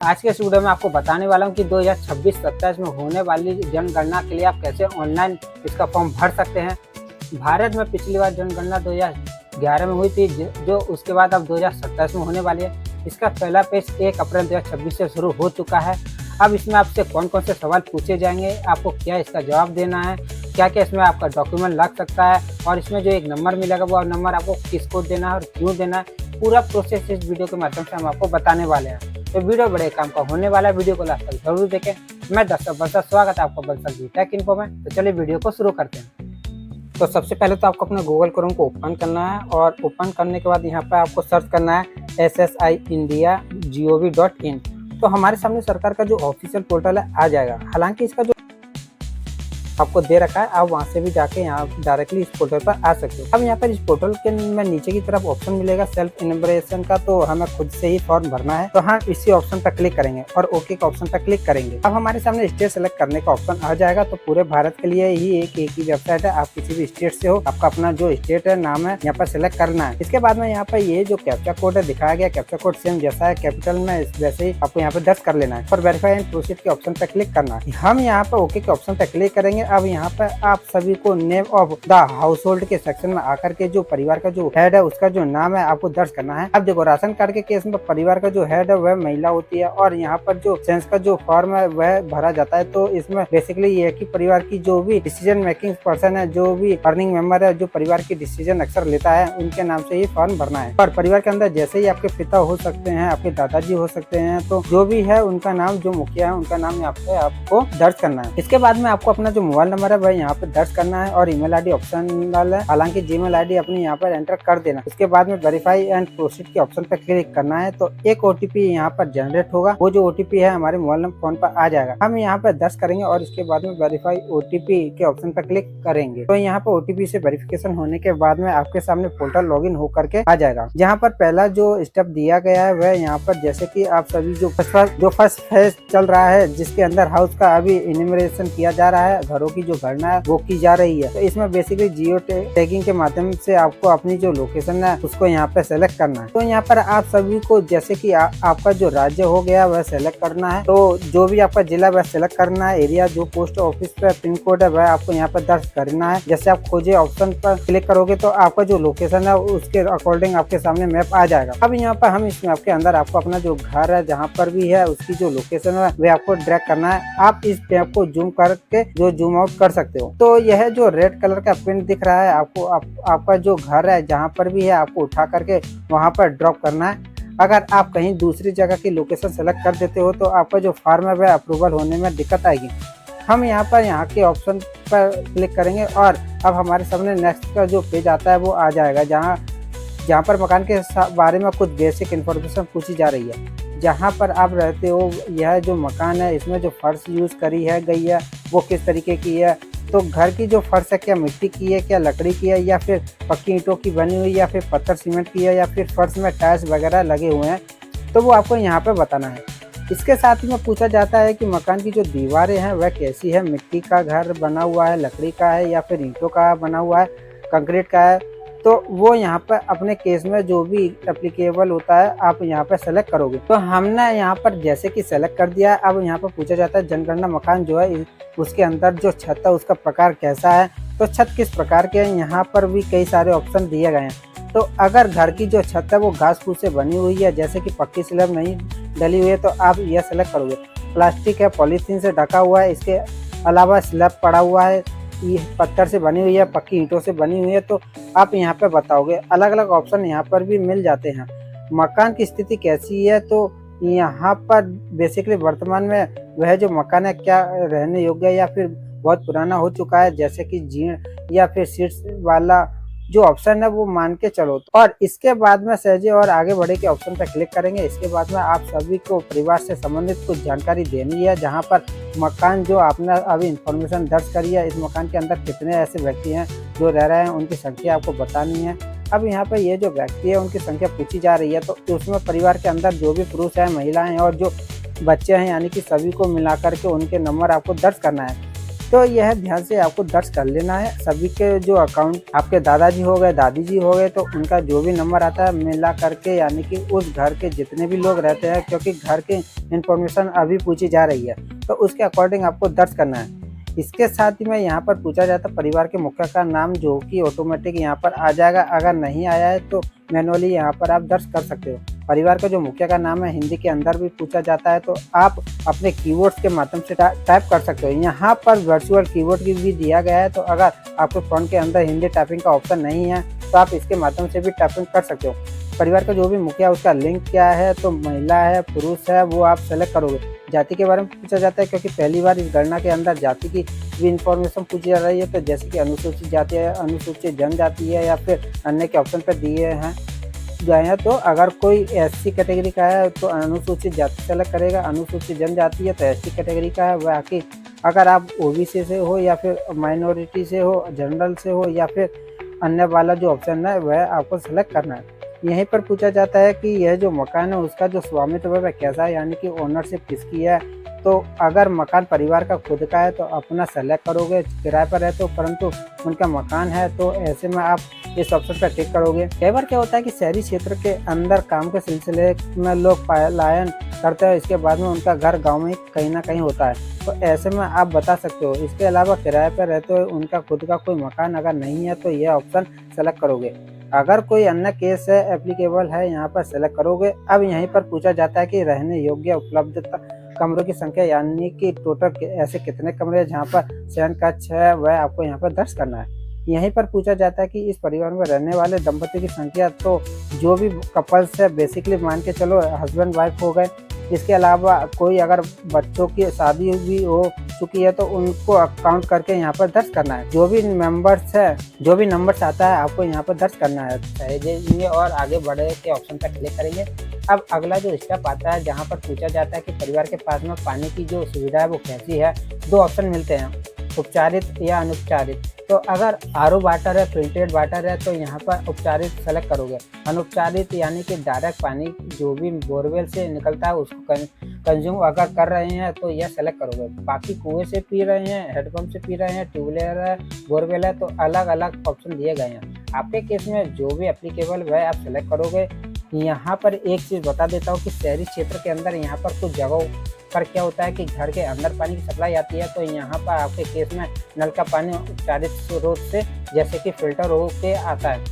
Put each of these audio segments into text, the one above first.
आज के इस वीडियो में आपको बताने वाला हूं कि 2026-27 में होने वाली जनगणना के लिए आप कैसे ऑनलाइन इसका फॉर्म भर सकते हैं। भारत में पिछली बार जनगणना 2011 में हुई थी, जो उसके बाद अब 2027 में होने वाली है। इसका पहला पेज 1 अप्रैल 2026 से शुरू हो चुका है। अब इसमें आपसे कौन कौन से सवाल पूछे जाएंगे, आपको क्या इसका जवाब देना है, क्या क्या इसमें आपका डॉक्यूमेंट लग सकता है और इसमें जो एक नंबर मिलेगा वो नंबर आपको किसको देना है और क्यों देना है, पूरा प्रोसेस इस वीडियो के माध्यम से हम आपको बताने वाले हैं। तो वीडियो बड़े काम का होने वाला है, वीडियो को लास्ट तक जरूर देखें। मैं दर्शक बंसल, स्वागत है आपका बंसल जी टेक इन्फो में। तो चलिए वीडियो को शुरू करते हैं। तो सबसे पहले तो आपको अपने गूगल क्रोम को ओपन करना है और ओपन करने के बाद यहाँ पर आपको सर्च करना है SSI-India.gov.in। तो हमारे सामने सरकार का जो ऑफिशियल पोर्टल है आ जाएगा। हालांकि इसका जो आपको दे रखा है, आप वहां से भी जाके यहाँ डायरेक्टली इस पोर्टल पर आ सकते हो। अब यहाँ पर इस पोर्टल के में नीचे की तरफ ऑप्शन मिलेगा सेल्फ इनबरेशन का, तो हमें खुद से ही फॉर्म भरना है। तो हम इसी ऑप्शन पर क्लिक करेंगे और ओके का ऑप्शन पर क्लिक करेंगे। अब हमारे सामने स्टेट सेलेक्ट करने का ऑप्शन आ जाएगा। तो पूरे भारत के लिए ही एक ही वेबसाइट है। आप किसी भी स्टेट से हो, आपका अपना जो स्टेट है नाम है यहाँ पर सिलेक्ट करना है। इसके बाद में यहाँ पर ये जो कैप्चा कोड है दिखाया गया, कैप्चा कोड सेम जैसा है कैपिटल में, वैसे ही आपको यहाँ पर दर्ज कर लेना है और वेरीफाई एंड प्रोसीड के ऑप्शन पर क्लिक करना है। हम यहाँ पर ओके के ऑप्शन पर क्लिक करेंगे। अब यहाँ पर आप सभी को name of the house hold के सेक्शन में आकर के जो परिवार का जो हेड है उसका जो नाम है आपको दर्ज करना है। अब देखो, राशन कार्ड के केस में परिवार का जो हेड है वह महिला होती है और यहाँ पर जो सेंस का जो फॉर्म है वह भरा जाता है। तो इसमें बेसिकली ये है कि परिवार की जो भी डिसीजन मेकिंग पर्सन है, जो भी अर्निंग मेंबर है, जो परिवार की डिसीजन अक्सर लेता है, उनके नाम से ही फॉर्म भरना है। और परिवार के अंदर जैसे ही आपके पिता हो सकते हैं, आपके दादाजी हो सकते हैं, तो जो भी है उनका नाम, जो मुखिया है उनका नाम यहाँ पे आपको दर्ज करना है। इसके बाद में आपको अपना जो मोबाइल नंबर है वह यहाँ पे दर्ज करना है और ईमेल आईडी ऑप्शनल है। हालांकि जीमेल आईडी अपनी यहाँ पर एंटर कर देना। इसके बाद में वेरीफाई एंड प्रोसीड के ऑप्शन पर क्लिक करना है। तो एक ओटीपी यहाँ पर जनरेट होगा, वो जो ओटीपी है हमारे मोबाइल नंबर फोन पर आ जाएगा। हम यहाँ पर दर्ज करेंगे और इसके बाद में वेरीफाई ओटीपी के ऑप्शन पर क्लिक करेंगे। तो यहाँ पर ओटीपी से वेरिफिकेशन होने के बाद में आपके सामने पोर्टल लॉगिन हो करके आ जाएगा। जहाँ पर पहला जो स्टेप दिया गया है वह यहाँ पर, जैसे कि आप सभी जो फर्स्ट फेज चल रहा है, जिसके अंदर हाउस का अभी इन्यूमरेशन किया जा रहा है, घरों की जो गणना है वो की जा रही है। तो इसमें बेसिकली जियो टैगिंग के माध्यम से आपको अपनी जो लोकेशन है उसको यहाँ पे सेलेक्ट करना है। तो यहाँ पर आप सभी को जैसे कि आपका जो राज्य हो गया वह सेलेक्ट करना है। तो जो भी आपका जिला वह सेलेक्ट करना है। एरिया, जो पोस्ट ऑफिस पे पिन कोड है वह आपको यहाँ पर दर्ज करना है। जैसे आप खोजे ऑप्शन पर क्लिक करोगे तो आपका जो लोकेशन है उसके अकॉर्डिंग आपके सामने मैप आ जाएगा। अब यहाँ पर हम इस मैप के अंदर आपको अपना जो घर है जहाँ पर भी है उसकी जो लोकेशन है वह आपको ड्रैग करना है। आप इस मैप को जूम करके जो जूम आउट कर सकते हो। तो यह जो रेड कलर का पिन दिख रहा है आपको, आपका जो घर है जहाँ पर भी है आपको उठा करके वहाँ पर ड्रॉप करना है। अगर आप कहीं दूसरी जगह की लोकेशन सेलेक्ट कर देते हो तो आपका जो फॉर्म है वह अप्रूवल होने में दिक्कत आएगी। हम यहाँ पर यहाँ के ऑप्शन पर क्लिक करेंगे और अब हमारे सामने नेक्स्ट का जो पेज आता है वो आ जाएगा, जहाँ पर मकान के बारे में कुछ बेसिक इन्फॉर्मेशन पूछी जा रही है। जहाँ पर आप रहते हो, यह जो मकान है इसमें जो फर्श यूज करी है गई है वो किस तरीके की है। तो घर की जो फर्श है क्या मिट्टी की है, क्या लकड़ी की है, या फिर पक्की ईंटों की बनी हुई, या फिर पत्थर सीमेंट की है, या फिर फर्श में टाइल्स वगैरह लगे हुए हैं, तो वो आपको यहाँ पर बताना है। इसके साथ ही में पूछा जाता है कि मकान की जो दीवारें हैं वह कैसी है, मिट्टी का घर बना हुआ है, लकड़ी का है, या फिर ईंटों का बना हुआ है, कंक्रीट का है। तो वो यहाँ पर अपने केस में जो भी एप्लीकेबल होता है आप यहाँ पर सेलेक्ट करोगे। तो हमने यहाँ पर जैसे कि सेलेक्ट कर दिया। अब यहाँ पर पूछा जाता है जनगणना मकान जो है उसके अंदर जो छत है उसका प्रकार कैसा है, तो छत किस प्रकार के हैं, यहाँ पर भी कई सारे ऑप्शन दिए गए हैं। तो अगर घर की जो छत है वो घास फूस से बनी हुई है, जैसे कि पक्की स्लैब नहीं डली हुई है, तो आप यह सेलेक्ट करोगे। प्लास्टिक है, पॉलीथीन से ढका हुआ है, इसके अलावा स्लैब पड़ा हुआ है, ये पत्थर से बनी हुई है, पक्की ईंटों से बनी हुई है, तो आप यहाँ पे बताओगे। अलग अलग ऑप्शन यहाँ पर भी मिल जाते हैं। मकान की स्थिति कैसी है, तो यहाँ पर बेसिकली वर्तमान में वह जो मकान है क्या रहने योग्य है या फिर बहुत पुराना हो चुका है, जैसे कि जीर्ण या फिर सीट्स वाला जो ऑप्शन है वो मान के चलो। और इसके बाद में सहजे और आगे बढ़े के ऑप्शन पर क्लिक करेंगे। इसके बाद में आप सभी को परिवार से संबंधित कुछ जानकारी देनी है, जहाँ पर मकान जो आपने अभी इंफॉर्मेशन दर्ज करी है, इस मकान के अंदर कितने ऐसे व्यक्ति हैं जो रह रहे हैं, उनकी संख्या आपको बतानी है। अब यहाँ पे ये जो व्यक्ति है उनकी संख्या पूछी जा रही है, तो उसमें परिवार के अंदर जो भी पुरुष है, महिलाएं और जो बच्चे हैं, यानी कि सभी को मिला करके उनके नंबर आपको दर्ज करना है। तो यह ध्यान से आपको दर्ज कर लेना है। सभी के जो अकाउंट आपके दादाजी हो गए, दादी जी हो गए, तो उनका जो भी नंबर आता है मिला करके, यानी कि उस घर के जितने भी लोग रहते हैं, क्योंकि घर की इन्फॉर्मेशन अभी पूछी जा रही है, तो उसके अकॉर्डिंग आपको दर्ज करना है। इसके साथ ही में यहाँ पर पूछा जाता है परिवार के मुखिया का नाम, जो कि ऑटोमेटिक यहाँ पर आ जाएगा। अगर नहीं आया है तो मैनुअली यहाँ पर आप दर्ज कर सकते हो। परिवार का जो मुखिया का नाम है हिंदी के अंदर भी पूछा जाता है, तो आप अपने कीवर्ड्स के माध्यम से टाइप कर सकते हो। यहाँ पर वर्चुअल कीवर्ड की भी दिया गया है, तो अगर आपके फ़ोन के अंदर हिंदी टाइपिंग का ऑप्शन नहीं है तो आप इसके माध्यम से भी टाइपिंग कर सकते हो। परिवार का जो भी मुखिया उसका लिंग क्या है, तो महिला है, पुरुष है, वो आप सेलेक्ट करोगे। जाति के बारे में पूछा जाता है, क्योंकि पहली बार इस गणना के अंदर जाति की भी इंफॉर्मेशन पूछी जा रही है, तो जैसे कि अनुसूचित जाति है, अनुसूचित जनजाति है, या फिर अन्य के ऑप्शन पर दिए गए हैं। तो अगर कोई एससी कैटेगरी का है तो अनुसूचित जाति सेलेक्ट करेगा, अनुसूचित जनजाति है तो एसटी कैटेगरी का है। बाकी अगर आप ओबीसी से हो या फिर माइनॉरिटी से हो, जनरल से हो, या फिर अन्य वाला जो ऑप्शन है वह आपको सेलेक्ट करना है। यहीं पर पूछा जाता है कि यह जो मकान है उसका जो स्वामित्व है वह कैसा है, यानी कि ओनरशिप किसकी है। तो अगर मकान परिवार का खुद का है तो अपना सेलेक्ट करोगे, किराए पर है तो परंतु उनका मकान है तो ऐसे में आप इस ऑप्शन पर टिक करोगे। कई बार क्या होता है कि शहरी क्षेत्र के अंदर काम के सिलसिले में लोग पलायन करते हैं, इसके बाद में उनका घर गाँव में कहीं ना कहीं होता है, तो ऐसे में आप बता सकते हो। इसके अलावा किराए पर रहते हुए उनका खुद का कोई मकान अगर नहीं है तो यह ऑप्शन सेलेक्ट करोगे। अगर कोई अन्य केस है एप्लीकेबल है, यहाँ पर सेलेक्ट करोगे। अब यहीं पर पूछा जाता है कि रहने योग्य उपलब्धता कमरों की संख्या, यानी कि टोटल ऐसे कितने कमरे जहाँ पर शयन कक्ष है वह आपको यहाँ पर दर्ज करना है। यहीं पर पूछा जाता है कि इस परिवार में रहने वाले दंपति की संख्या, तो जो भी कपल्स है बेसिकली मान के चलो हस्बैंड वाइफ हो गए। इसके अलावा कोई अगर बच्चों की शादी भी हो चुकी है तो उनको काउंट करके यहाँ पर दर्ज करना है। जो भी मेंबर्स है, जो भी नंबर्स आता है आपको यहाँ पर दर्ज करना है। सहेजेंगे और आगे बढ़े के ऑप्शन पर क्लिक करेंगे। अब अगला जो स्टेप आता है जहाँ पर पूछा जाता है कि परिवार के पास में पानी की जो सुविधा है वो कैसी है। दो ऑप्शन मिलते हैं, उपचारित या अनुपचारित। तो अगर आरओ वाटर है, फिल्टर्ड वाटर है, तो यहाँ पर उपचारित सेलेक्ट करोगे। अनुपचारित यानी कि डायरेक्ट पानी जो भी बोरवेल से निकलता है उसको कंज्यूम अगर कर रहे हैं तो यह सेलेक्ट करोगे। बाकी कुएं से पी रहे हैं, हेडपम्प से पी रहे हैं, ट्यूबवेल है, बोरवेल है, तो अलग अलग ऑप्शन दिए गए हैं। आपके केस में जो भी एप्लीकेबल वह आप सेलेक्ट करोगे। यहाँ पर एक चीज़ बता देता हूँ कि शहरी क्षेत्र के अंदर यहाँ पर कुछ जगहों पर क्या होता है कि घर के अंदर पानी की सप्लाई आती है, तो यहाँ पर आपके केस में नल का पानी उपचारित स्रोत से जैसे कि फिल्टर हो के आता है,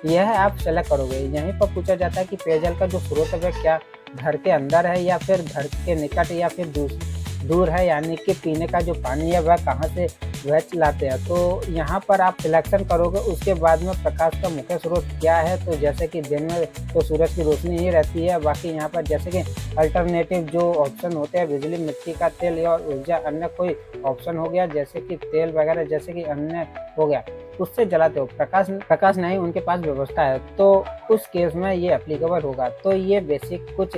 यह आप सेलेक्ट करोगे। यहीं पर पूछा जाता है कि पेयजल का जो स्रोत है वह क्या घर के अंदर है या फिर घर के निकट या फिर दूर है, यानी कि पीने का जो पानी है वह कहाँ से वह लाते हैं। तो यहाँ पर आप सिलेक्शन करोगे। उसके बाद में प्रकाश का मुख्य स्रोत क्या है, तो जैसे कि दिन में तो सूरज की रोशनी ही रहती है। बाकी यहाँ पर जैसे कि अल्टरनेटिव जो ऑप्शन होते हैं, बिजली, मिट्टी का तेल या ऊर्जा, अन्य कोई ऑप्शन हो गया जैसे कि तेल वगैरह, जैसे कि अन्य हो गया, उससे जलाते हो। प्रकाश नहीं उनके पास व्यवस्था है, तो उस केस में ये एप्लीकेबल होगा। तो ये बेसिक कुछ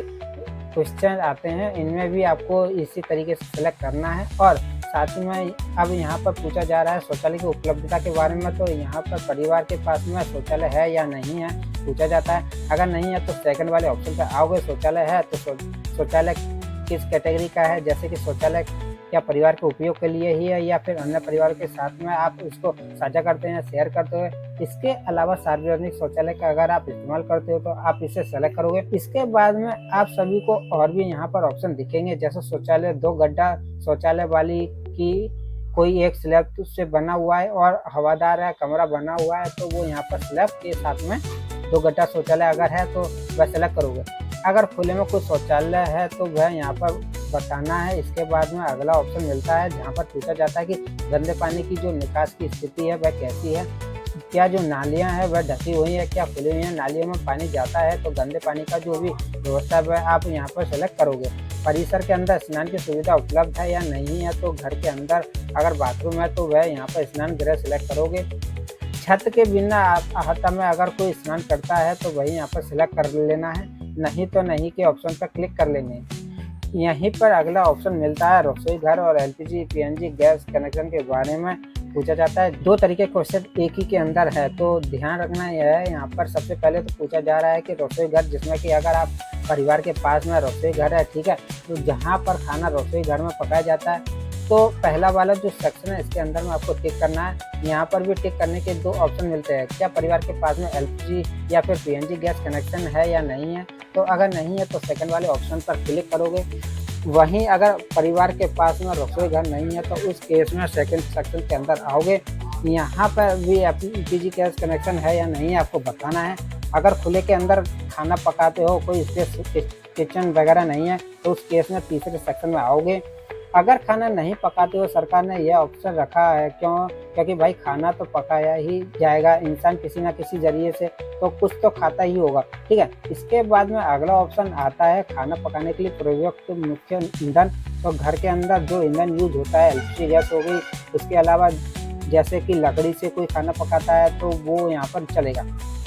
क्वेश्चन आते हैं, इनमें भी आपको इसी तरीके से सेलेक्ट करना है। और साथ ही में अब यहाँ पर पूछा जा रहा है शौचालय की उपलब्धता के बारे में। तो यहाँ पर परिवार के पास में शौचालय है या नहीं है पूछा जाता है। अगर नहीं है तो सेकंड वाले ऑप्शन पर आओगे। शौचालय है तो शौचालय किस कैटेगरी का है, जैसे कि शौचालय क्या परिवार के उपयोग के लिए ही है या फिर अन्य परिवार के साथ में आप उसको साझा करते हैं, शेयर करते हो। इसके अलावा सार्वजनिक शौचालय का अगर आप इस्तेमाल करते हो तो आप इसे सेलेक्ट करोगे। इसके बाद में आप सभी को और भी यहाँ पर ऑप्शन दिखेंगे, जैसे शौचालय 2 गड्ढा शौचालय वाली की कोई एक स्लैब से बना हुआ है और हवादार है, कमरा बना हुआ है, तो वो यहाँ पर स्लैब के साथ में 2 गड्ढा शौचालय अगर है तो वह सेलेक्ट करोगे। अगर खुले में कोई शौचालय है तो वह यहाँ पर बताना है। इसके बाद में अगला ऑप्शन मिलता है जहाँ पर पूछा जाता है कि गंदे पानी की जो निकास की स्थिति है वह कैसी है, क्या जो नालियाँ हैं वह ढकी हुई है, क्या खुली हुई है, नालियों में पानी जाता है, तो गंदे पानी का जो भी व्यवस्था है वह आप यहाँ पर सेलेक्ट करोगे। परिसर के अंदर स्नान की सुविधा उपलब्ध है या नहीं है, तो घर के अंदर अगर बाथरूम है तो वह यहाँ पर स्नान गृह सेलेक्ट करोगे। छत के बिना अहाता में अगर कोई स्नान करता है तो वही यहाँ पर सिलेक्ट कर लेना है, नहीं तो नहीं के ऑप्शन पर क्लिक कर लेने। यहीं पर अगला ऑप्शन मिलता है रसोई घर और एलपीजी पीएनजी गैस कनेक्शन के बारे में पूछा जाता है। 2 तरीके क्वेश्चन एक ही के अंदर है, तो ध्यान रखना यह है। यहाँ पर सबसे पहले तो पूछा जा रहा है कि रसोई घर, जिसमें कि अगर आप परिवार के पास में रसोई घर है, ठीक है, तो जहाँ पर खाना रसोई घर में पकाया जाता है तो पहला वाला जो सेक्शन है इसके अंदर में आपको टिक करना है। यहाँ पर भी टिक करने के 2 ऑप्शन मिलते हैं, क्या परिवार के पास में एलपीजी या फिर पीएनजी गैस कनेक्शन है या नहीं है। तो अगर नहीं है तो सेकंड वाले ऑप्शन पर क्लिक करोगे। वहीं अगर परिवार के पास में रसोई घर नहीं है तो उस केस में सेकंड सेक्शन के अंदर आओगे। यहाँ पर भी एलपीजी गैस कनेक्शन है या नहीं आपको बताना है। अगर खुले के अंदर खाना पकाते हो, कोई स्पेस किचन वगैरह नहीं है, तो उस केस में तीसरे सेक्शन में आओगे। अगर खाना नहीं पकाते हो, सरकार ने यह ऑप्शन रखा है क्योंकि भाई खाना तो पकाया ही जाएगा, इंसान किसी ना किसी जरिए से तो कुछ तो खाता ही होगा, ठीक है। इसके बाद में अगला ऑप्शन आता है खाना पकाने के लिए प्रयुक्त मुख्य ईंधन। तो घर के अंदर जो ईंधन यूज होता है, एलपीजी गैस हो गई, उसके अलावा जैसे कि लकड़ी से कोई खाना पकाता है तो वो यहाँ पर चलेगा।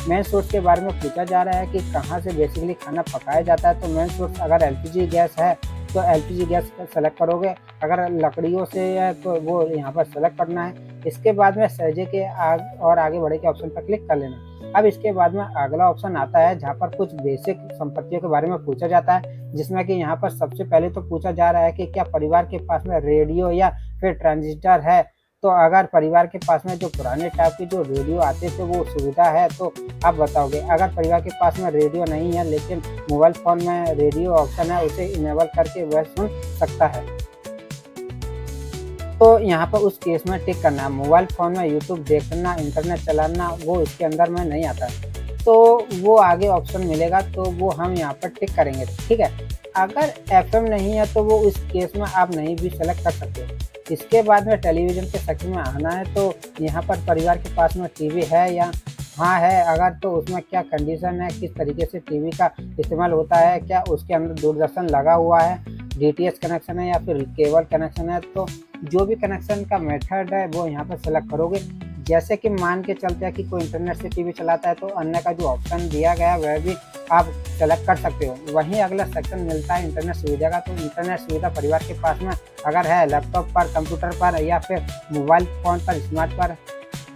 मेन सोर्स के बारे में पूछा जा रहा है कि कहाँ से बेसिकली खाना पकाया जाता है। तो मेन सोर्स अगर एलपीजी गैस है तो एलपीजी गैस सेलेक्ट करोगे, अगर लकड़ियों से है तो वो यहाँ पर सेलेक्ट करना है। इसके बाद में सहजे के आगे बढ़े के ऑप्शन पर क्लिक कर लेना। अब इसके बाद में अगला ऑप्शन आता है जहाँ पर कुछ बेसिक संपत्तियों के बारे में पूछा जाता है, जिसमें कि यहाँ पर सबसे पहले तो पूछा जा रहा है कि क्या परिवार के पास में रेडियो या फिर ट्रांजिस्टर है। तो अगर परिवार के पास में जो पुराने टाइप के जो रेडियो आते थे वो सुविधा है तो आप बताओगे। अगर परिवार के पास में रेडियो नहीं है लेकिन मोबाइल फ़ोन में रेडियो ऑप्शन है, उसे इनेबल करके वह सुन सकता है, तो यहाँ पर उस केस में टिक करना है। मोबाइल फ़ोन में यूट्यूब देखना, इंटरनेट चलाना वो इसके अंदर में नहीं आता है, तो वो आगे ऑप्शन मिलेगा तो वो हम यहाँ पर टिक करेंगे, ठीक है। अगर एफएम नहीं है तो वो उस केस में आप नहीं भी सेलेक्ट कर सकते हो। इसके बाद में टेलीविज़न के सेक्शन में आना है। तो यहाँ पर परिवार के पास में टीवी है या हाँ है, अगर तो उसमें क्या कंडीशन है, किस तरीके से टीवी का इस्तेमाल होता है, क्या उसके अंदर दूरदर्शन लगा हुआ है, डीटीएच कनेक्शन है या फिर केबल कनेक्शन है। तो जो भी कनेक्शन का मेथड है वो यहाँ पर सेलेक्ट करोगे। जैसे कि मान के चलते हैं कि कोई इंटरनेट से टीवी चलाता है तो अन्य का जो ऑप्शन दिया गया है वह भी आप सेलेक्ट कर सकते हो। वहीं अगला सेक्शन मिलता है इंटरनेट सुविधा का। तो इंटरनेट सुविधा परिवार के पास में अगर है लैपटॉप पर, कंप्यूटर पर या फिर मोबाइल फ़ोन पर, स्मार्ट पर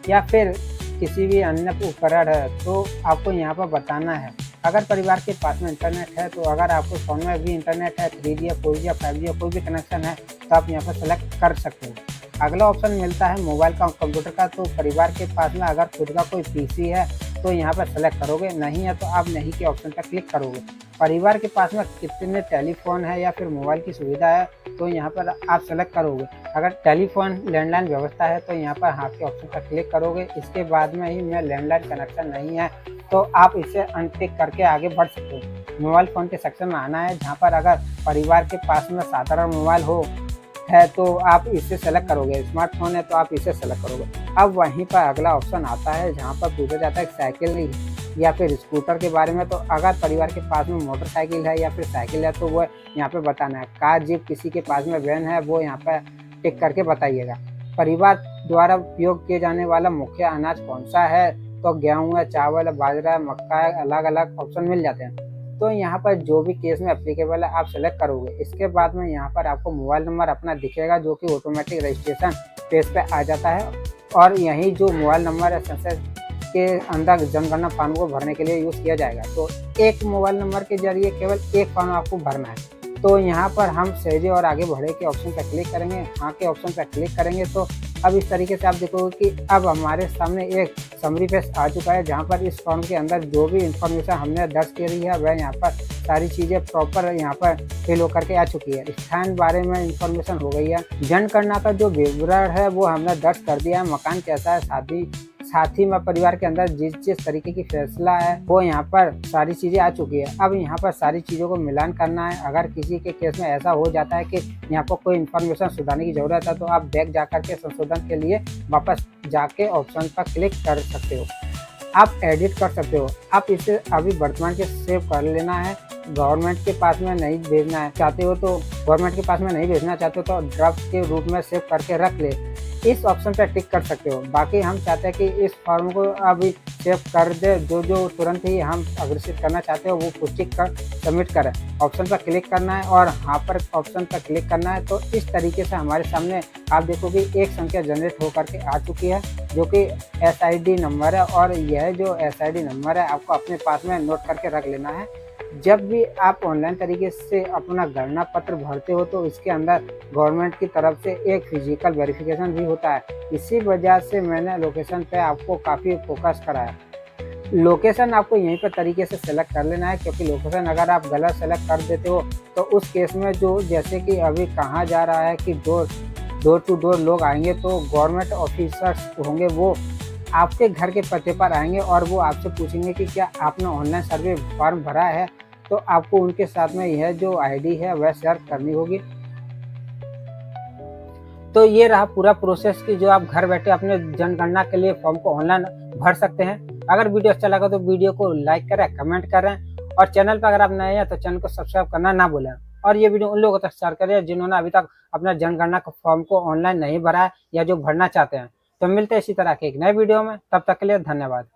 या फिर किसी भी अन्य उपकरण है तो आपको यहाँ पर बताना है। अगर परिवार के पास में इंटरनेट है तो अगर आपके फ़ोन में भी इंटरनेट है, 3G या 4G या 5G या कोई भी कनेक्शन है तो आप यहाँ पर सेलेक्ट कर सकते हो। अगला ऑप्शन मिलता है मोबाइल का, कंप्यूटर का। तो परिवार के पास में अगर खुद का कोई पीसी है तो यहाँ पर सेलेक्ट करोगे, नहीं है तो आप नहीं के ऑप्शन पर क्लिक करोगे। परिवार के पास में कितने टेलीफोन है या फिर मोबाइल की सुविधा है तो यहाँ पर आप सेलेक्ट करोगे। अगर टेलीफोन लैंडलाइन व्यवस्था है तो यहाँ पर हाँ के ऑप्शन पर क्लिक करोगे। इसके बाद में ही मैं लैंडलाइन कनेक्शन नहीं है तो आप इसे अनटिक करके आगे बढ़ सकते हो। मोबाइल फ़ोन के सेक्शन में आना है, जहाँ पर अगर परिवार के पास में साधारण मोबाइल है तो आप इसे सेलेक्ट करोगे, स्मार्टफोन है तो आप इसे सेलेक्ट करोगे। अब वहीं पर अगला ऑप्शन आता है जहाँ पर पूछा जाता है साइकिल या फिर स्कूटर के बारे में। तो अगर परिवार के पास में मोटरसाइकिल है या फिर साइकिल है तो वो यहाँ पे बताना है। कार, जीप, किसी के पास में वैन है वो यहाँ पर टिक करके बताइएगा। परिवार द्वारा उपयोग किए जाने वाला मुख्य अनाज कौन सा है, तो गेहूँ है, चावल है, बाजरा है, मक्का है, अलग अलग ऑप्शन मिल जाते हैं। तो यहाँ पर जो भी केस में एप्लीकेबल है आप सेलेक्ट करोगे। इसके बाद में यहाँ पर आपको मोबाइल नंबर अपना दिखेगा जो कि ऑटोमेटिक रजिस्ट्रेशन पेज पे आ जाता है, और यही जो मोबाइल नंबर है सेंसस के अंदर जनगणना फॉर्म को भरने के लिए यूज़ किया जाएगा। तो एक मोबाइल नंबर के जरिए केवल एक फॉर्म आपको भरना है। तो यहाँ पर हम सहजे और आगे बढ़े के ऑप्शन पर क्लिक करेंगे, हाँ के ऑप्शन पर क्लिक करेंगे। तो अब इस तरीके से आप देखोगे कि अब हमारे सामने एक समरी पेज आ चुका है, जहाँ पर इस फॉर्म के अंदर जो भी इंफॉर्मेशन हमने दर्ज करी है वह यहाँ पर सारी चीज़ें प्रॉपर यहाँ पर फिल होकर के आ चुकी है। स्थान बारे में इंफॉर्मेशन हो गई है, जनगणना का जो विवरण है वो हमने दर्ज कर दिया है, मकान कैसा है, साथ ही में परिवार के अंदर जिस तरीके की फैसला है वो यहाँ पर सारी चीज़ें आ चुकी है। अब यहाँ पर सारी चीज़ों को मिलान करना है। अगर किसी के केस में ऐसा हो जाता है कि यहाँ पर कोई इन्फॉर्मेशन सुधारने की ज़रूरत है तो आप बैक जा कर के संशोधन के लिए वापस जाके ऑप्शन पर क्लिक कर सकते हो, आप एडिट कर सकते हो। आप इसे अभी वर्तमान के सेव कर लेना है। गवर्नमेंट के पास में नहीं भेजना है चाहते हो तो गवर्नमेंट के पास में नहीं भेजना चाहते हो तो ड्राफ्ट के रूप में सेव करके रख ले, इस ऑप्शन पर टिक कर सकते हो। बाकी हम चाहते हैं कि इस फॉर्म को अभी सेव कर दे, जो तुरंत ही हम अग्रेसित करना चाहते हो वो टिक कर सबमिट करें। ऑप्शन पर क्लिक करना है और हाँ पर ऑप्शन पर क्लिक करना है। तो इस तरीके से हमारे सामने आप देखोगे एक संख्या जनरेट होकर के आ चुकी है जो कि SID नंबर है, और यह जो SID नंबर है आपको अपने पास में नोट करके रख लेना है। जब भी आप ऑनलाइन तरीके से अपना गणना पत्र भरते हो तो इसके अंदर गवर्नमेंट की तरफ से एक फिजिकल वेरिफिकेशन भी होता है। इसी वजह से मैंने लोकेशन पे आपको काफ़ी फोकस कराया। लोकेशन आपको यहीं पर तरीके से सेलेक्ट कर लेना है, क्योंकि लोकेशन अगर आप गलत सेलेक्ट कर देते हो तो उस केस में जो जैसे कि अभी कहा जा रहा है कि डोर टू डोर लोग आएंगे, तो गवर्नमेंट ऑफिसर्स होंगे वो आपके घर के पते पर आएंगे और वो आपसे पूछेंगे कि क्या आपने ऑनलाइन सर्वे फॉर्म भरा है, तो आपको उनके साथ में यह जो आईडी है वह शेयर करनी होगी। तो ये रहा पूरा प्रोसेस कि जो आप घर बैठे अपने जनगणना के लिए फॉर्म को ऑनलाइन भर सकते हैं। अगर वीडियो अच्छा लगा तो वीडियो को लाइक करें, कमेंट करें और चैनल पर अगर आप नए हैं तो चैनल को सब्सक्राइब करना ना भूलें। और ये वीडियो उन लोगों तक शेयर करें जिन्होंने अभी तक अपना जनगणना का फॉर्म को ऑनलाइन नहीं भरा है या जो भरना चाहते हैं। तो मिलते हैं इसी तरह के एक नए वीडियो में, तब तक के लिए धन्यवाद।